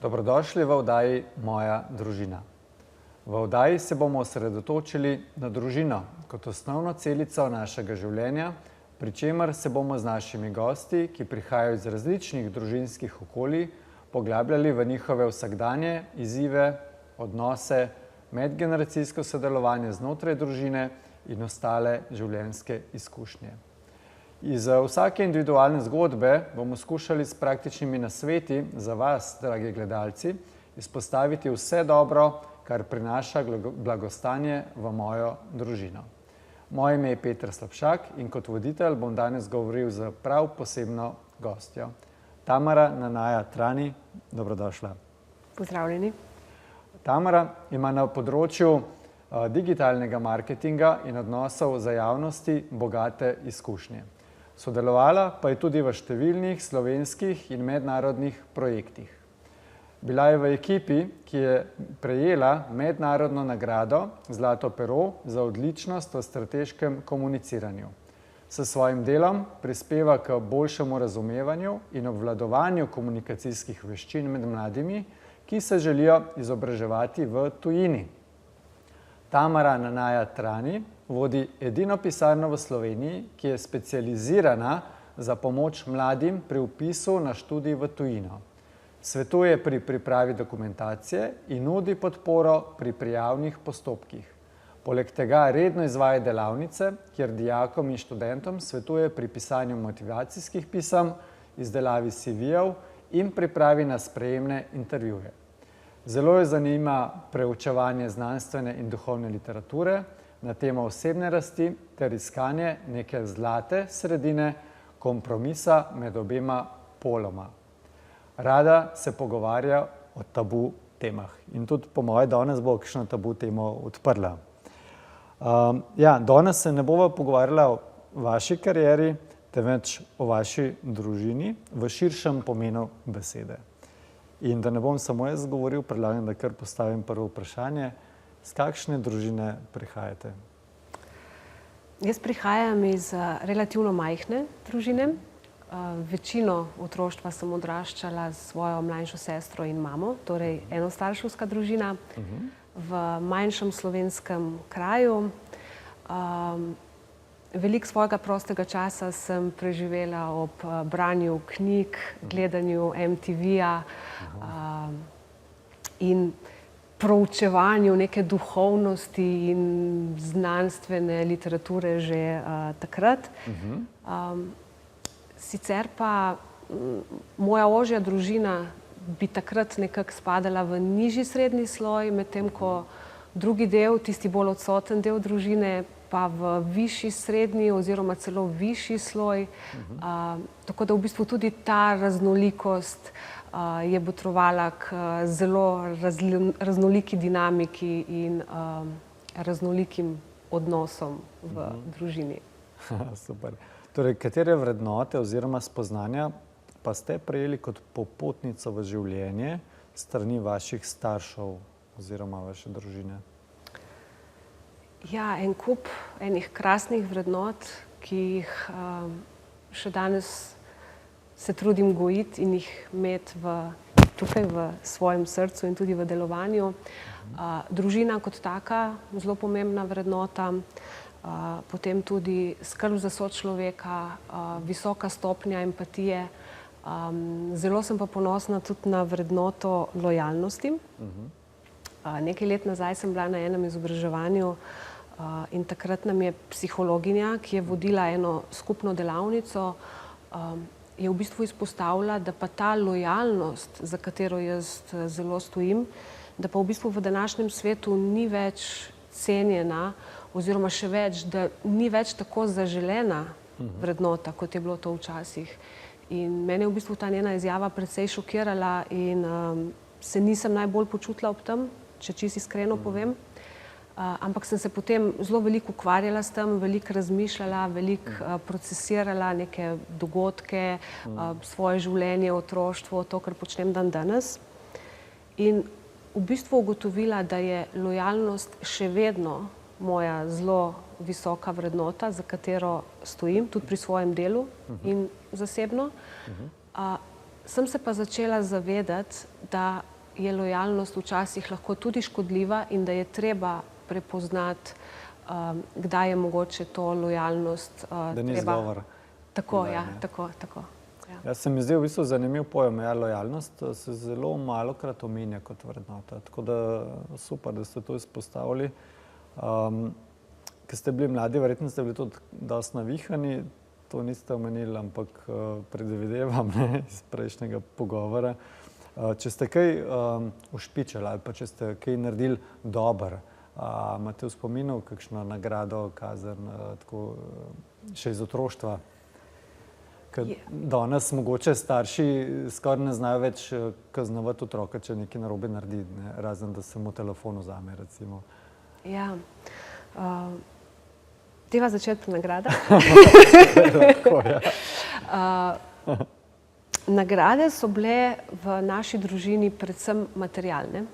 Dobrodošli v oddaji Moja družina. V oddaji se bomo osredotočili na družino kot osnovno celico našega življenja, pri čemer se bomo z našimi gosti, ki prihajajo iz različnih družinskih okolij, poglabljali v njihove vsakdanje izzive, odnose, medgeneracijsko sodelovanje znotraj družine in ostale življenjske izkušnje. Iz vsake individualne zgodbe bomo skušali s praktičnimi nasveti za vas, dragi gledalci, izpostaviti vse dobro, kar prinaša blagostanje v mojo družino. Moje ime je Peter Slapšak in kot voditelj bom danes govoril z prav posebno gostjo. Tamara Nanaja Trani, dobrodošla. Pozdravljeni. Tamara ima na področju digitalnega marketinga in odnosov za javnosti bogate izkušnje. Sodelovala pa je tudi v številnih slovenskih in mednarodnih projektih. Bila je v ekipi, ki je prejela mednarodno nagrado Zlato pero za odličnost v strateškem komuniciranju. S svojim delom prispeva k boljšemu razumevanju in obvladovanju komunikacijskih veščin med mladimi, ki se želijo izobraževati v tujini. Tamara Nanaja Trani vodi edino pisarno v Sloveniji, ki je specializirana za pomoč mladim pri vpisu na študij v tujino. Svetuje pri pripravi dokumentacije in nudi podporo pri prijavnih postopkih. Poleg tega redno izvaja delavnice, kjer dijakom in študentom svetuje pri pisanju motivacijskih pisem, izdelavi CV-jev in pripravi na sprejemne intervjuje. Zelo jo zanima preučevanje znanstvene in duhovne literature na temo osebne rasti ter iskanje neke zlate sredine, kompromisa med obema poloma. Rada se pogovarja o tabu temah in tudi po moje danes bo kakšno tabu temo odprla. Danes se ne bova pogovarjala o vaši karieri, temveč o vaši družini v širšem pomenu besede. In da ne bom samo jaz govoril, predlagam, da kar postavim prvo vprašanje. Z kakšne družine prihajate? Jaz prihajam iz relativno majhne družine. Večino otroštva sem odraščala s svojo mlajšo sestro in mamo, torej enostarševska družina v manjšem slovenskem kraju. Veliko svojega prostega časa sem preživela ob branju knjig, gledanju MTV-ja in proučevanju neke duhovnosti in znanstvene literature že takrat. Sicer pa moja ožja družina bi takrat nekako spadala v nižji srednji sloj, medtem ko drugi del, tisti bolj odsoten del družine, pa v višji srednji oziroma celo višji sloj. Tako da v bistvu tudi ta raznolikost je botrovala k zelo raznoliki dinamiki in raznolikim odnosom v družini. Super. Torej, katere vrednote oziroma spoznanja pa ste prejeli kot popotnico v življenje s strani vaših staršev oziroma vaše družine? Ja, en kup enih krasnih vrednot, ki jih še danes se trudim gojiti in jih imeti tukaj v svojem srcu in tudi v delovanju. Družina kot taka, zelo pomembna vrednota, potem tudi skrb za sočloveka, visoka stopnja empatije. Zelo sem pa ponosna tudi na vrednoto lojalnosti. Nekaj let nazaj sem bila na enem izobraževanju in takrat nam je psihologinja, ki je vodila eno skupno delavnico, je v bistvu izpostavila, da pa ta lojalnost, za katero jaz zelo stojim, da pa v bistvu v današnjem svetu ni več cenjena oziroma še več, da ni več tako zaželena vrednota, kot je bilo to včasih. In mene je v bistvu ta njena izjava precej šokirala in se nisem najbolj počutila ob tem, če čisto iskreno povem. Ampak sem se potem zelo veliko ukvarjala s tem, veliko razmišljala, veliko procesirala neke dogodke, svoje življenje, otroštvo, to, kar počnem danes. In v bistvu ugotovila, da je lojalnost še vedno moja zelo visoka vrednota, za katero stojim, tudi pri svojem delu in zasebno. Sem se pa začela zavedati, da je lojalnost včasih lahko tudi škodljiva in da je treba prepoznati, kdaj je mogoče to lojalnost Da ni izgovor. Tako, ja, tako. Ja. Ja, se mi zdi v bistvu zanimiv pojem, ja, lojalnost se zelo malokrat omenja kot vrednota, tako da super, da ste to izpostavili. Ko ste bili mladi, verjetno ste bili tudi dosti navihani, to niste omenili, ampak predvidevam iz prejšnjega pogovora. Če ste kaj ušpičili ali pa če ste kaj naredili dobro, imate v spominu kakšno nagrado, kazen, tako še iz otroštva? Ker danes mogoče starši skoraj ne znajo več kaznovati otroka, če nekaj narobe naredi, ne? Razen da se mu telefon vzame, recimo. Ja. Deva začeti pri nagradah. Lahko, ja. Nagrade so bile v naši družini predvsem materialne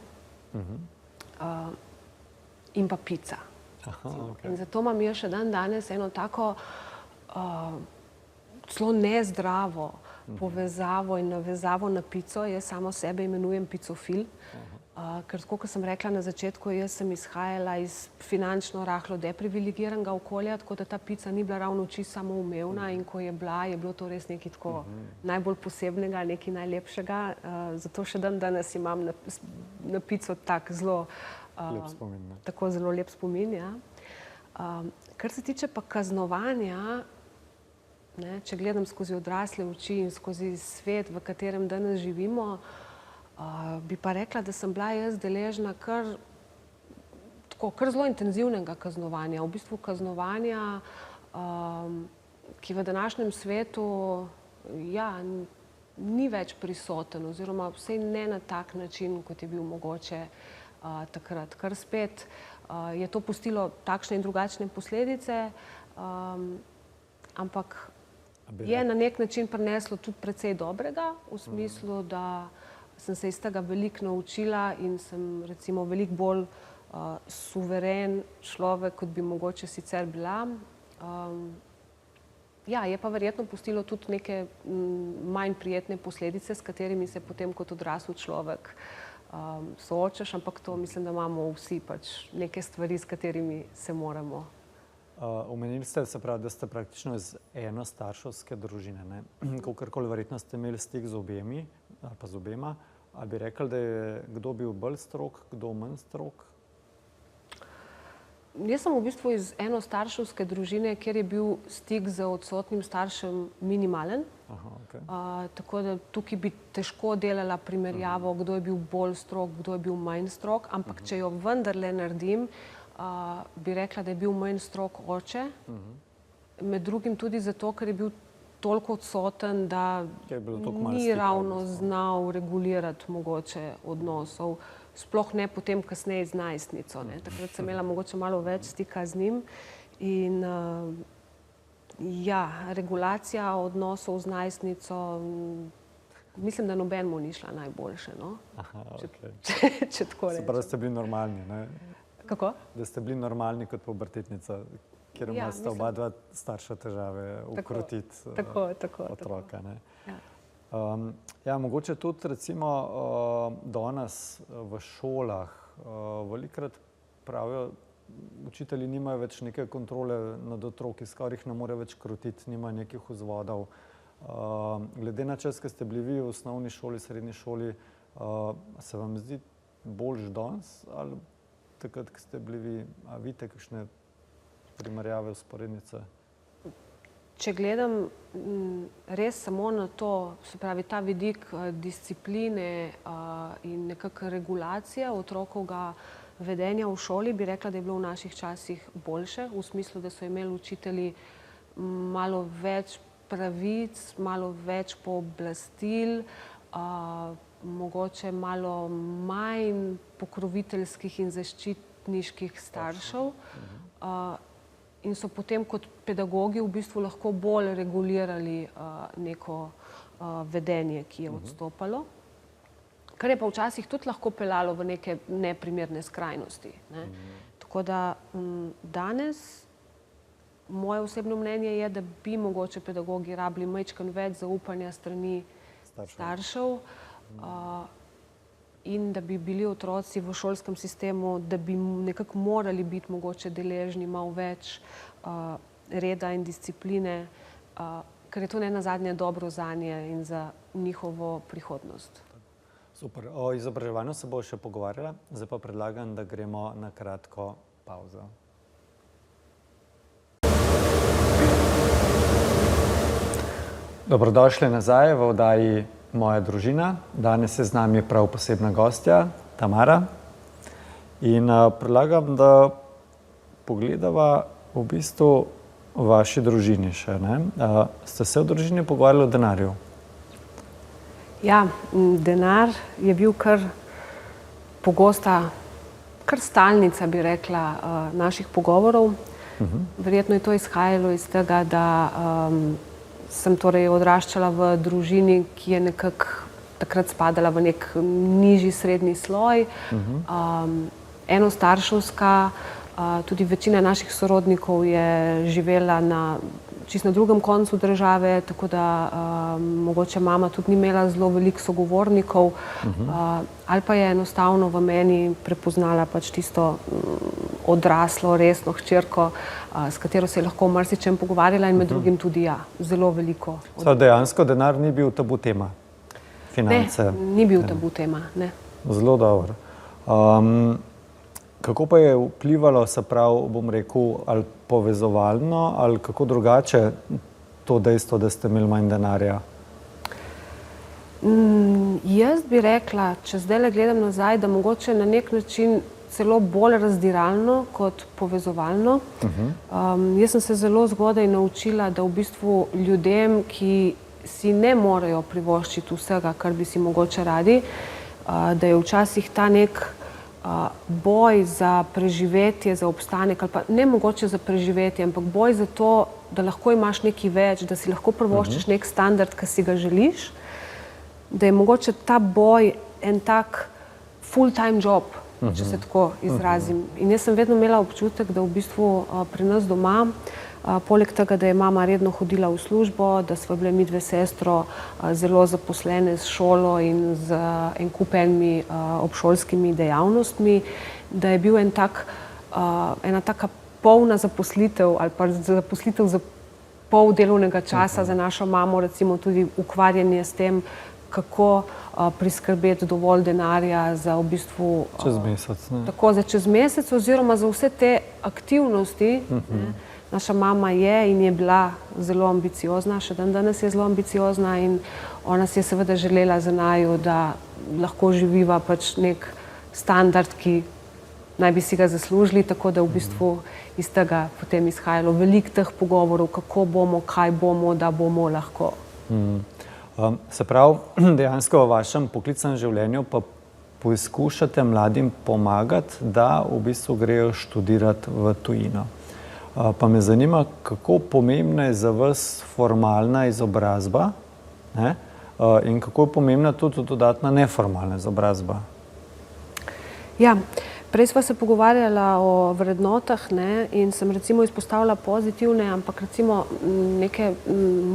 in pa pica. Aha, okay. In zato imam jaz še danes eno tako celo nezdravo povezavo in navezavo na pico. Jaz samo sebe imenujem picofil, ker tako, kot sem rekla na začetku, jaz sem izhajala iz finančno rahlo deprivilegiranega okolja, tako da ta pica ni bila ravno čisto samoumevna in ko je bilo to res nekaj tako najbolj posebnega, nekaj najlepšega. Zato še danes imam na pico tak zelo Lep spomin, ne? Tako zelo lep spomin, ja. Kar se tiče pa kaznovanja, ne, če gledam skozi odrasle oči in skozi svet, v katerem danes živimo, bi pa rekla, da sem bila jaz deležna kar zelo intenzivnega kaznovanja. V bistvu kaznovanja, ki v današnjem svetu ni več prisoten oziroma vsaj ne na tak način, kot je bil mogoče takrat. Kar spet je to pustilo takšne in drugačne posledice, ampak je na nek način prineslo tudi precej dobrega, v smislu, da sem se iz tega veliko naučila in sem recimo veliko bolj suveren človek, kot bi mogoče sicer bila. Ja, je pa verjetno pustilo tudi neke manj prijetne posledice, s katerimi se potem kot odrasel človek soočaš, ampak to mislim, da imamo vsi pač neke stvari, s katerimi se moramo. Omenili ste, se pravi, da ste praktično iz enostarševske družine, ne? Kakorkoli verjetno ste imeli stik z obema, ali bi rekli, da je kdo bil bolj strog, kdo manj strog? Jaz sem v bistvu iz enostarševske družine, kjer je bil stik z odsotnim staršem minimalen. Aha, okay. Tako da tukaj bi težko delala primerjavo, kdo je bil bolj strog, kdo je bil manj strog, ampak če jo vendarle naredim, bi rekla, da je bil manj strog oče. Med drugim tudi zato, ker je bil toliko odsoten, da ni ravno znal regulirati mogoče odnosov. Sploh ne potem kasneje z najstnico. Takrat sem imela mogoče malo več stika z njim. In ja, regulacija odnosov z najstnico, mislim, da nobenemu ni šla najboljše, no? Aha, okay. Če tako rečem. Se pravi, ste bili normalni, ne? Kako? Da ste bili normalni kot pubertetnica, kjer imate oba dva starša težave ukrotiti otroka, ne? Ja, mogoče tudi recimo danes v šolah velikokrat pravijo, učitelji nimajo več neke kontrole nad otroki, skoraj jih ne more več krotiti, nimajo nekih vzvodov. Glede na čas, ko ste bili vi v osnovni šoli, srednji šoli, se vam zdi boljš danes ali takrat, ko ste bili vi, a vidite kakšne primerjave, vzporednice? Če gledam res samo na to, se pravi ta vidik discipline in nekako regulacije otrokovega vedenja v šoli, bi rekla, da je bilo v naših časih boljše, v smislu, da so imeli učitelji malo več pravic, malo več pooblastil, mogoče malo manj pokroviteljskih in zaščitniških staršev. In so potem kot pedagogi v bistvu lahko bolj regulirali neko vedenje, ki je odstopalo. Kar je pa včasih tudi lahko peljalo v neke neprimerne skrajnosti, ne. Tako da danes moje osebno mnenje je, da bi mogoče pedagogi rabili majčkeno več zaupanja strani staršev. in da bi bili otroci v šolskem sistemu, da bi nekako morali biti mogoče deležni malo več reda in discipline, ker je to nenazadnje dobro zanje in za njihovo prihodnost. Super. O izobraževanju se bo še pogovarjala, zdaj pa predlagam, da gremo na kratko pavzo. Dobrodošli nazaj v oddaji Moja družina. Danes je z nami prav posebna gostja, Tamara. In predlagam, da pogledava v bistvu v vaši družini še. Ste se v družini pogovarjali o denarju? Ja, denar je bil kar pogosta, kar stalnica, bi rekla, naših pogovorov. Verjetno je to izhajalo iz tega, da sem torej odraščala v družini, ki je nekako takrat spadala v nek nižji srednji sloj, enostarševska, tudi večina naših sorodnikov je živela čisto na drugem koncu države, tako da mogoče mama tudi ni imela zelo veliko sogovornikov, ali pa je enostavno v meni prepoznala pač tisto odraslo, resno hčerko, s katero se je lahko o marsičem pogovarjala in med drugim tudi zelo veliko. Dejansko denar ni bil tabu tema? Finance? Ne, ni bil tabu tema, ne. Zelo dobro. Kako pa je vplivalo, se pravi, bom rekel, ali povezovalno, ali kako drugače to dejstvo, da ste imeli manj denarja? Jaz bi rekla, če zdajle gledam nazaj, da mogoče na nek način celo bolj razdiralno kot povezovalno. Jaz sem se zelo zgodaj naučila, da v bistvu ljudem, ki si ne morejo privoščiti vsega, kar bi si mogoče radi, da je včasih ta nek boj za preživetje, za obstanek, ali pa ne mogoče za preživetje, ampak boj za to, da lahko imaš nekaj več, da si lahko privoščiš nek standard, ki si ga želiš, da je mogoče ta boj en tak full-time job, če se tako izrazim. In jaz sem vedno imela občutek, da v bistvu pri nas doma, poleg tega, da je mama redno hodila v službo, da sva bile midve sestro zelo zaposlene s šolo in z en kup enimi obšolskimi dejavnostmi, da je bil ena taka polna zaposlitev ali pa zaposlitev za pol delovnega časa za našo mamo, recimo tudi ukvarjanje s tem, kako priskrbeti dovolj denarja za v bistvu čez mesec, ne? Tako za čez mesec oziroma za vse te aktivnosti. Naša mama je in je bila zelo ambiciozna, še danes je zelo ambiciozna in ona si je seveda želela za naju, da lahko živiva pač nek standard, ki naj bi si ga zaslužili, tako da v bistvu iz tega potem izhajalo veliko teh pogovorov, kako bomo, kaj bomo, da bomo lahko. Se pravi, dejansko v vašem poklicnem življenju pa poskušate mladim pomagati, da v bistvu grejo študirati v tujino. Pa me zanima, kako pomembna je za vas formalna izobrazba, ne? In kako je pomembna tudi dodatna neformalna izobrazba? Ja, prej sva se pogovarjala o vrednotah, ne, in sem recimo izpostavila pozitivne, ampak recimo neke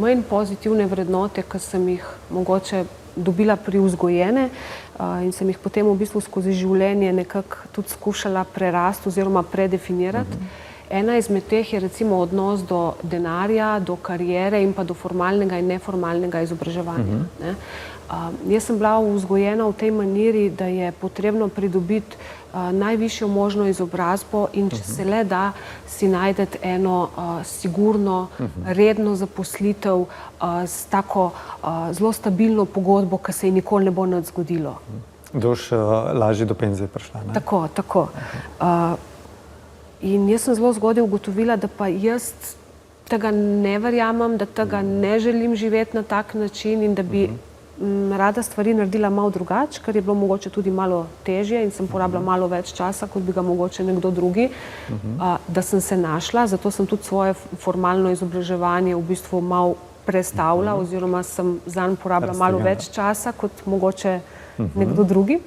manj pozitivne vrednote, ki sem jih mogoče dobila privzgojene in sem jih potem v bistvu skozi življenje nekako tudi skušala prerasti oziroma predefinirati. Ena izmed teh je recimo odnos do denarja, do kariere in pa do formalnega in neformalnega izobraževanja. Jaz sem bila vzgojena v tej maniri, da je potrebno pridobiti najvišjo možno izobrazbo in če se le da, si najdeti eno sigurno, redno zaposlitev s tako zelo stabilno pogodbo, ki se ji nikoli ne bo nič zgodilo. Boš lažje do penzije prišla, ne? Tako, tako. In jaz sem zelo zgodaj ugotovila, da pa jaz tega ne verjamem, da tega ne želim živeti na tak način in da bi rada stvari naredila malo drugače, ker je bilo mogoče tudi malo težje in sem porabila malo več časa, kot bi ga mogoče nekdo drugi, da sem se našla, zato sem tudi svoje formalno izobraževanje v bistvu malo prestavila oziroma sem zanj porabila malo več časa, kot mogoče nekdo drugi.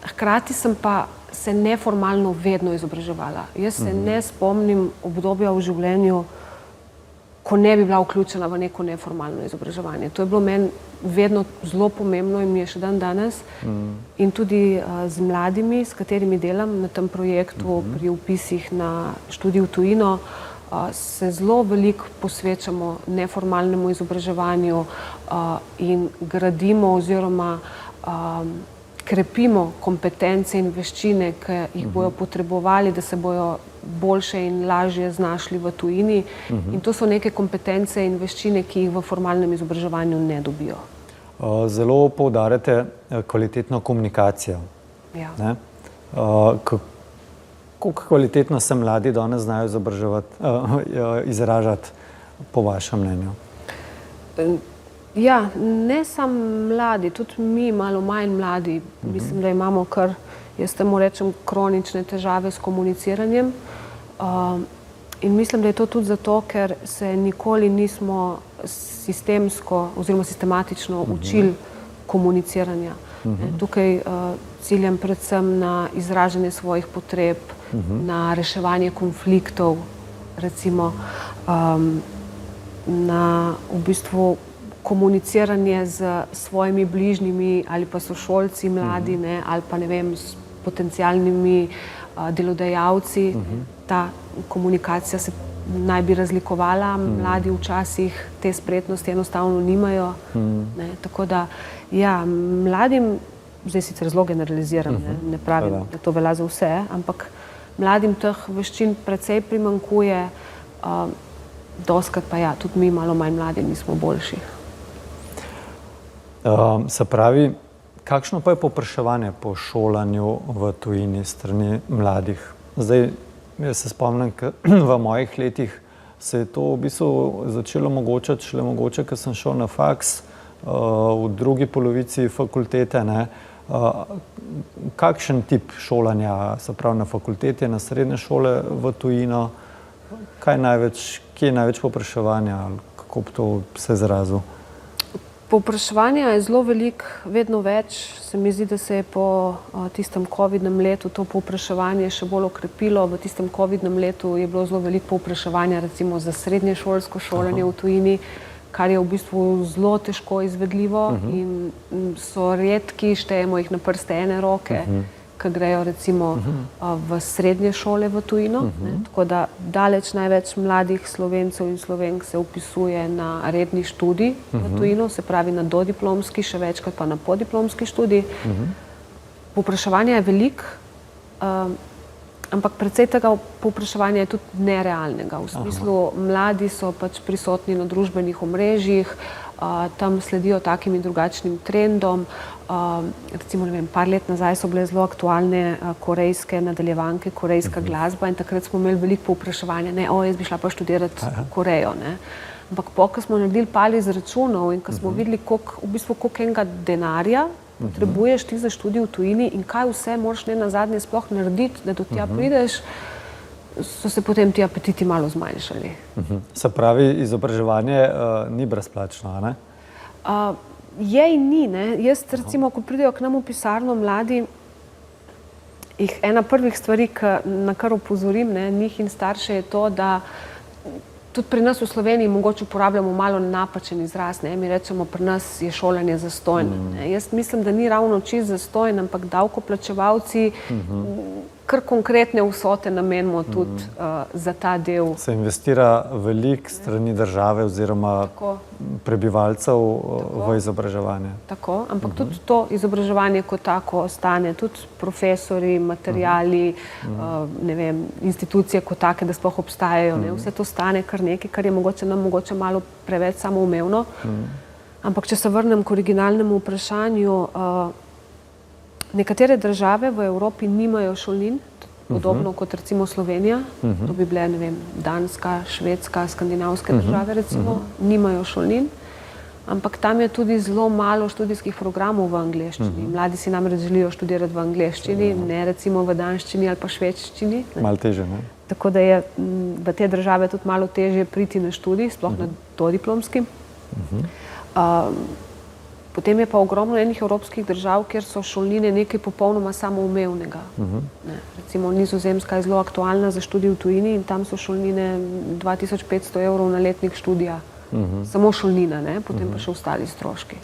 Hkrati sem pa se neformalno vedno izobraževala. Jaz se ne spomnim obdobja v življenju, ko ne bi bila vključena v neko neformalno izobraževanje. To je bilo meni vedno zelo pomembno in mi je še dan danes. In tudi z mladimi, s katerimi delam na tem projektu pri vpisih na študij v tujino, se zelo veliko posvečamo neformalnemu izobraževanju in gradimo oziroma krepimo kompetence in veščine, ki jih bojo potrebovali, da se bojo boljše in lažje znašli v tujini. In to so neke kompetence in veščine, ki jih v formalnem izobraževanju ne dobijo. Zelo poudarjate kvalitetno komunikacijo. Ja. Koliko kvalitetno se mladi danes znajo izražati, po vašem mnenju? Ja, ne samo mladi, tudi mi malo manj mladi. Mislim, da imamo kar, jaz temu rečem, kronične težave s komuniciranjem. In mislim, da je to tudi zato, ker se nikoli nismo sistemsko oziroma sistematično učili komuniciranja. Tukaj ciljam predvsem na izražanje svojih potreb, na reševanje konfliktov, recimo na v bistvu komuniciranje z svojimi bližnjimi ali pa sošolci mladi, ali pa ne vem, s potencialnimi delodajalci. Ta komunikacija se naj bi razlikovala, mladi včasih te spretnosti enostavno nimajo. Tako da, ja, mladim, zdaj sicer zelo generaliziram, ne pravim, da to velja za vse, ampak mladim teh veščin precej primanjkuje, dostikrat pa ja, tudi mi malo manj mladi nismo boljši. Se pravi, kakšno pa je povpraševanje po šolanju v tujini strani mladih? Zdaj, jaz se spomnim, v mojih letih se je to v bistvu začelo omogočati šele mogoče, ko sem šel na faks v drugi polovici fakultete. Kakšen tip šolanja, se pravi na fakulteti, na srednje šole v tujino? Kje je največ povpraševanja? Kako bi to se izrazil? Povpraševanja je zelo veliko, vedno več. Se mi zdi, da se je po tistem covidnem letu to povpraševanje še bolj okrepilo. V tistem covidnem letu je bilo zelo veliko povpraševanja recimo za srednješolsko šolanje v tujini, kar je v bistvu zelo težko izvedljivo in so redki, štejemo jih na prste ene roke, ki grejo recimo v srednje šole v tujino. Tako da daleč največ mladih Slovencev in Slovenk se vpisuje na redni študij v tujino, se pravi na dodiplomski, še večkrat pa na podiplomski študij. Povpraševanje je veliko, ampak precej tega povpraševanja je tudi nerealnega. V smislu, mladi so pač prisotni na družbenih omrežjih, tam sledijo takim in drugačnim trendom. Recimo, ne vem, par let nazaj so bile zelo aktualne korejske nadaljevanke, korejska glasba in takrat smo imeli veliko povpraševanja, jaz bi šla pa študirati Korejo. Ampak ko smo naredili par izračunov in ko smo videli, koliko enega denarja potrebuješ ti za študij v tujini in kaj vse moraš ne nazadnje sploh narediti, da do tja prideš, so se potem ti apetiti malo zmanjšali. Se pravi, izobraževanje ni brezplačno, ne? Je in ni, ne. Jaz recimo, ko pridejo k nam v pisarno mladi, jih ena prvih stvari, na kar opozorim, njih in starše, je to, da tudi pri nas v Sloveniji mogoče uporabljamo malo napačen izraz. Mi rečemo, pri nas je šolanje zastonj. Jaz mislim, da ni ravno čisto zastonj, ampak davkoplačevalci kar konkretne vsote namenimo tudi za ta del. Se investira veliko strani države oziroma prebivalcev v izobraževanje. Tako, ampak tudi to izobraževanje kot tako ostane, tudi profesori, materiali, ne vem, institucije kot take, da sploh obstajajo. Vse to stane kar nekaj, kar je mogoče malo preveč samoumevno. Ampak če se vrnem k originalnemu vprašanju, nekatere države v Evropi nimajo šolnin, podobno kot recimo Slovenija. To bi bile, ne vem, Danska, Švedska, skandinavske države recimo, nimajo šolnin. Ampak tam je tudi zelo malo študijskih programov v angleščini. Mladi si namreč želijo študirati v angleščini, ne recimo v danščini ali pa švedščini. Malo težje, ne? Tako da je v te države tudi malo težje priti na študij, sploh na dodiplomski. Potem je pa ogromno enih evropskih držav, kjer so šolnine nekaj popolnoma samoumevnega. Recimo Nizozemska je zelo aktualna za študij v tujini in tam so šolnine 2500 € na letnik študija. Samo šolnina, potem pa še ostali stroški.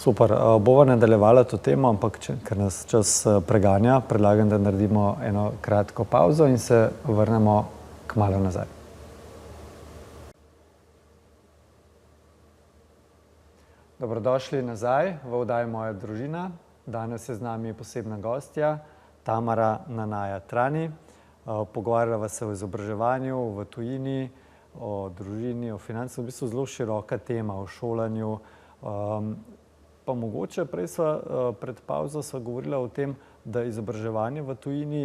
Super. Bova nadaljevala to temo, ampak ker nas čas preganja, predlagam, da naredimo eno kratko pavzo in se vrnemo kmalu nazaj. Dobrodošli nazaj v oddaji Moja družina. Danes je z nami posebna gostja, Tamara Nanaja-Trani. Pogovarjava se o izobraževanju v tujini, o družini, o financah, v bistvu zelo široka tema, o šolanju. Pa mogoče prej pred pavzo sva govorila o tem, da izobraževanje v tujini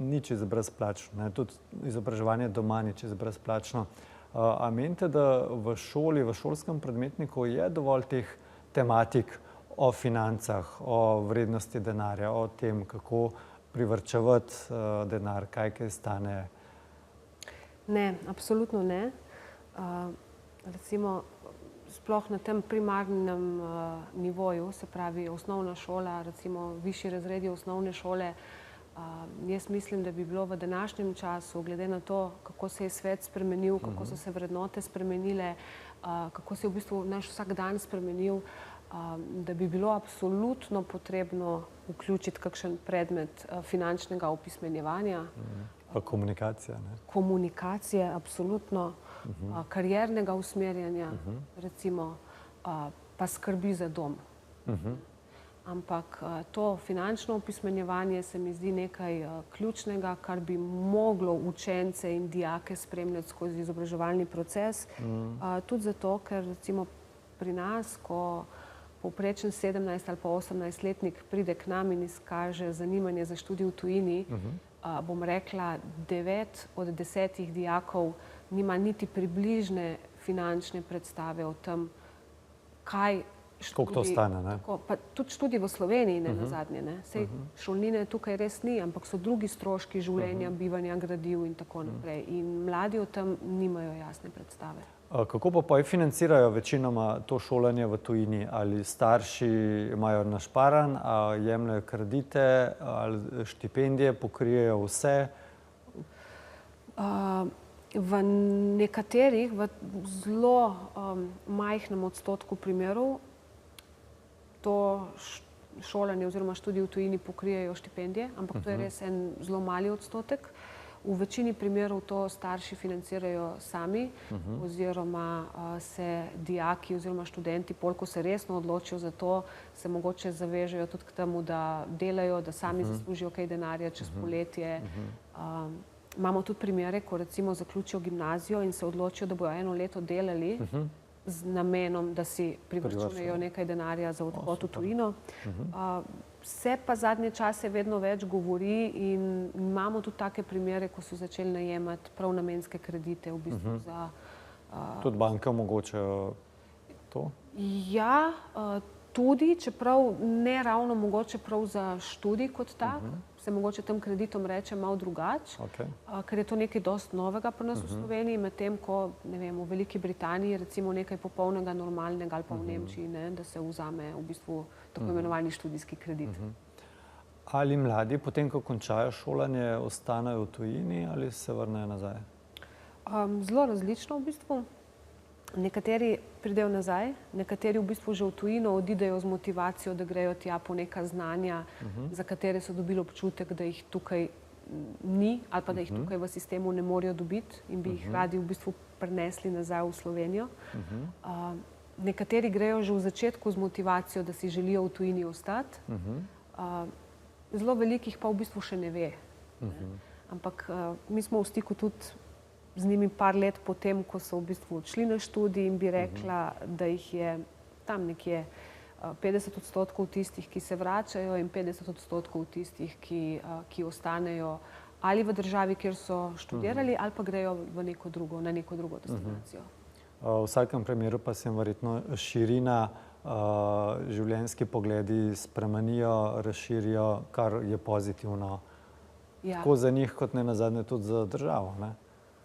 ni čisto brezplačno, tudi izobraževanje doma ni čisto brezplačno. A menite, da v šoli, v šolskem predmetniku je dovolj teh tematik o financah, o vrednosti denarja, o tem, kako privarčevati denar, kaj stane? Ne, absolutno ne. Recimo, sploh na tem primarnem nivoju, se pravi osnovna šola, recimo višji razredi osnovne šole, jaz mislim, da bi bilo v današnjem času, glede na to, kako se je svet spremenil, kako so se vrednote spremenile, kako se je v bistvu naš vsak dan spremenil, da bi bilo absolutno potrebno vključiti kakšen predmet finančnega opismenjevanja. Pa komunikacija, ne? Komunikacije, absolutno. Kariernega usmerjanja, recimo, pa skrbi za dom. Ampak to finančno opismenjevanje se mi zdi nekaj ključnega, kar bi moglo učence in dijake spremljati skozi izobraževalni proces. Tudi zato, ker recimo pri nas, ko povprečen 17 ali pa 18-letnik pride k nam in izkaže zanimanje za študij v tujini, bom rekla, 9 od 10 dijakov nima niti približne finančne predstave o tem, kaj študij... Koliko to stane, ne? Pa tudi študij v Sloveniji, ne nazadnje, ne. Sej šolnine tukaj res ni, ampak so drugi stroški življenja, bivanja, gradiv in tako naprej. In mladi o tem nimajo jasne predstave. Kako pa financirajo večinoma to šolanje v tujini? Ali starši imajo našparan, jemljajo kredite, ali štipendije pokrijejo vse? V nekaterih, v zelo majhnem odstotku primerov to šolanje oziroma študij v tujini pokrijejo štipendije, ampak to je res en zelo mali odstotek. V večini primerov to starši financirajo sami oziroma se dijaki oziroma študenti, ko se resno odločijo za to, se mogoče zavežejo tudi k temu, da delajo, da sami zaslužijo kaj denarja čez poletje. Imamo tudi primere, ko recimo zaključijo gimnazijo in se odločijo, da bojo 1 leto delali z namenom, da si privarčujejo nekaj denarja za odhod v tujino. Se pa zadnje čase vedno več govori in imamo tudi take primere, ko so začeli najemati prav namenske kredite v bistvu za... Tudi banke omogočajo to? Ja, tudi, čeprav ne ravno mogoče prav za študij kot tak, se mogoče tem kreditom reče malo drugače, ker je to nekaj dosti novega pri nas v Sloveniji, medtem ko, ne vem, v Veliki Britaniji recimo nekaj popolnega normalnega ali pa v Nemčiji, da se vzame v bistvu tako imenovani študijski kredit. Ali mladi potem, ko končajo šolanje, ostanejo v tujini ali se vrnejo nazaj? Zelo različno v bistvu. Nekateri pridejo nazaj, nekateri v bistvu že v tujino odidejo z motivacijo, da grejo tja po neka znanja, za katere so dobili občutek, da jih tukaj ni ali pa da jih tukaj v sistemu ne morejo dobiti in bi jih radi v bistvu prinesli nazaj v Slovenijo. Nekateri grejo že v začetku z motivacijo, da si želijo v tujini ostati. Zelo velikih pa v bistvu še ne ve. Ampak mi smo v stiku tudi z njimi par let potem, ko so v bistvu odšli na študij in bi rekla, da jih je tam nekje 50% tistih, ki se vračajo in 50% tistih, ki ostanejo ali v državi, kjer so študirali, ali pa grejo na neko drugo destinacijo. V vsakem primeru pa se jim verjetno širina, življenjski pogledi spremenijo, razširijo, kar je pozitivno. Tako za njih, kot ne nazadnje tudi za državo, ne?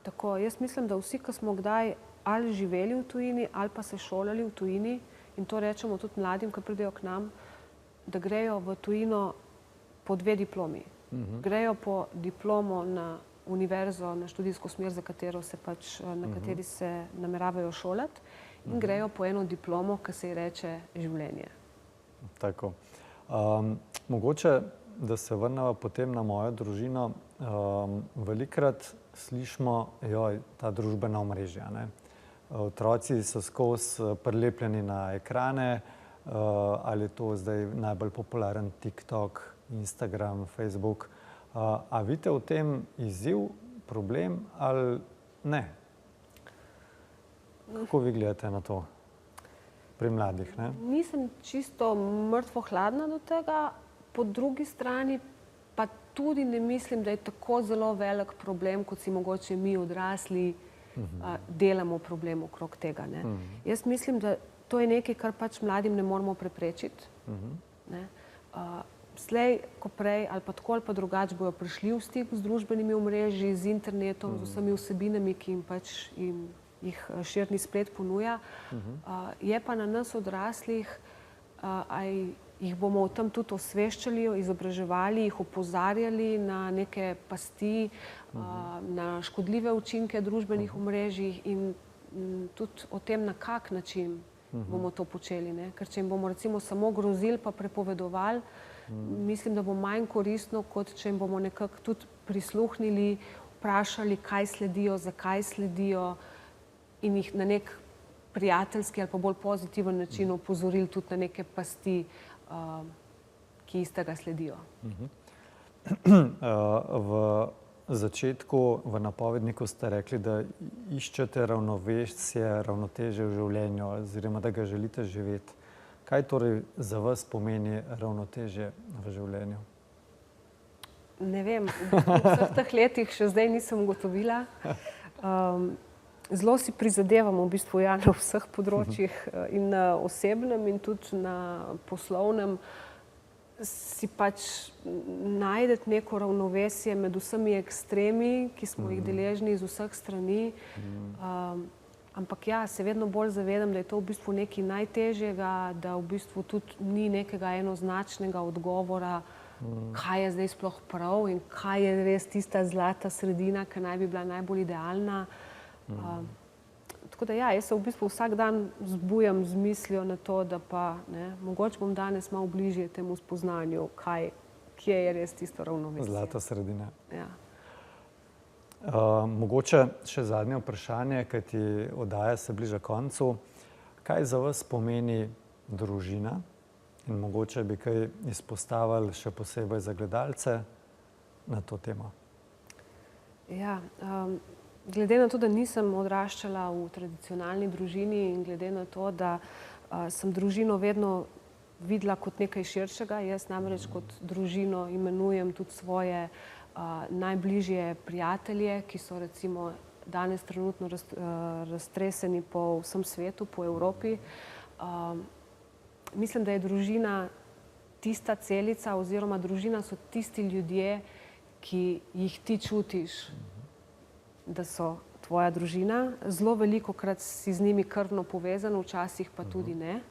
Tako, jaz mislim, da vsi, ki smo kdaj ali živeli v tujini ali pa se šolali v tujini, in to rečemo tudi mladim, ki pridejo k nam, da grejo v tujino po 2 diplomi. Grejo po diplomo na univerzo, na študijsko smer, na kateri se nameravajo šolati, in grejo po eno diplomo, ki se ji reče življenje. Tako. Mogoče, da se vrnemo potem na mojo družino, velikokrat slišimo, joj, ta družbena omrežja, ne. Otroci so skozi prilepljeni na ekrane, ali je to zdaj najbolj popularen TikTok, Instagram, Facebook. A vidite v tem izziv, problem ali ne? Kako vi gledate na to pri mladih, ne? Nisem čisto mrtvo hladna do tega, po drugi strani pa tudi ne mislim, da je tako zelo velik problem, kot si mogoče mi odrasli delamo problem okrog tega, ne. Jaz mislim, da to je nekaj, kar pač mladim ne moremo preprečiti, ne. Slej, ko prej, ali pa tako ali pa drugače bojo prišli v stik z družbenimi omrežji, z internetom, z vsemi vsebinami, ki jih širni splet ponuja. Je pa na nas odraslih, ali jih bomo o tem tudi osveščali, izobraževali, jih opozarjali na neke pasti, na škodljive učinke družbenih omrežij in tudi o tem, na kak način bomo to počeli, ne. Ker če jim bomo recimo samo grozili pa prepovedovali, mislim, da bo manj koristno, kot če jim bomo nekako tudi prisluhnili, vprašali, kaj sledijo, zakaj sledijo in jih na nek prijateljski ali pa bolj pozitiven način opozorili tudi na neke pasti, ki istega sledijo. V začetku, v napovedniku ste rekli, da iščete ravnovesje, ravnotežje v življenju oziroma da ga želite živeti. Kaj torej za vas pomeni ravnotežje v življenju? Ne vem, v vseh teh letih še zdaj nisem ugotovila. Zelo si prizadevam v bistvu na vseh področjih in na osebnem in tudi na poslovnem si pač najti neko ravnovesje med vsemi ekstremi, ki smo jih deležni z vseh strani. Ampak ja, se vedno bolj zavedam, da je to v bistvu nekaj najtežjega, da v bistvu tudi ni nekega enoznačnega odgovora, kaj je zdaj sploh prav in kaj je res tista zlata sredina, ki naj bi bila najbolj idealna. Tako da ja, jaz se v bistvu vsak dan zbujam z mislijo na to, da pa mogoče bom danes malo bližje temu spoznanju, kje je res tisto ravnovesje. Zlata sredina. Ja. Mogoče še zadnje vprašanje, kajti oddaja se bliža koncu. Kaj za vas pomeni družina? In mogoče bi kaj izpostavili še posebej za gledalce na to temo. Ja, glede na to, da nisem odraščala v tradicionalni družini in glede na to, da sem družino vedno videla kot nekaj širšega, jaz namreč kot družino imenujem tudi svoje najbližje prijatelje, ki so recimo danes trenutno raztreseni po vsem svetu, po Evropi. Mislim, da je družina tista celica oziroma družina so tisti ljudje, ki jih ti čutiš, da so tvoja družina. Zelo velikokrat si z njimi krvno povezan, včasih pa tudi ne.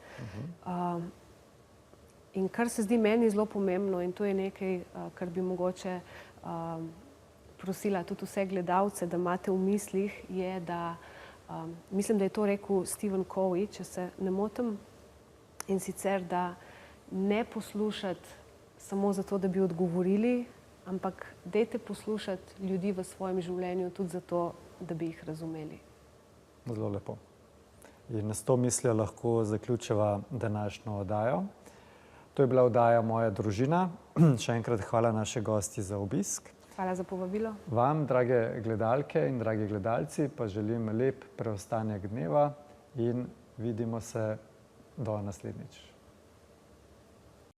In kar se zdi meni zelo pomembno in to je nekaj, kar bi mogoče prosila tudi vse gledalce, da imate v mislih, je, da mislim, da je to rekel Stephen Covey, če se ne motim, in sicer, da ne poslušati samo zato, da bi odgovorili, ampak dajte poslušati ljudi v svojem življenju tudi zato, da bi jih razumeli. Zelo lepo. In s to mislijo lahko zaključiva današnjo oddajo. To je bila oddaja Moja družina. Še enkrat hvala naši gosti za obisk. Hvala za povabilo. Vam, drage gledalke in dragi gledalci, pa želim lep preostanek dneva in vidimo se do naslednjič.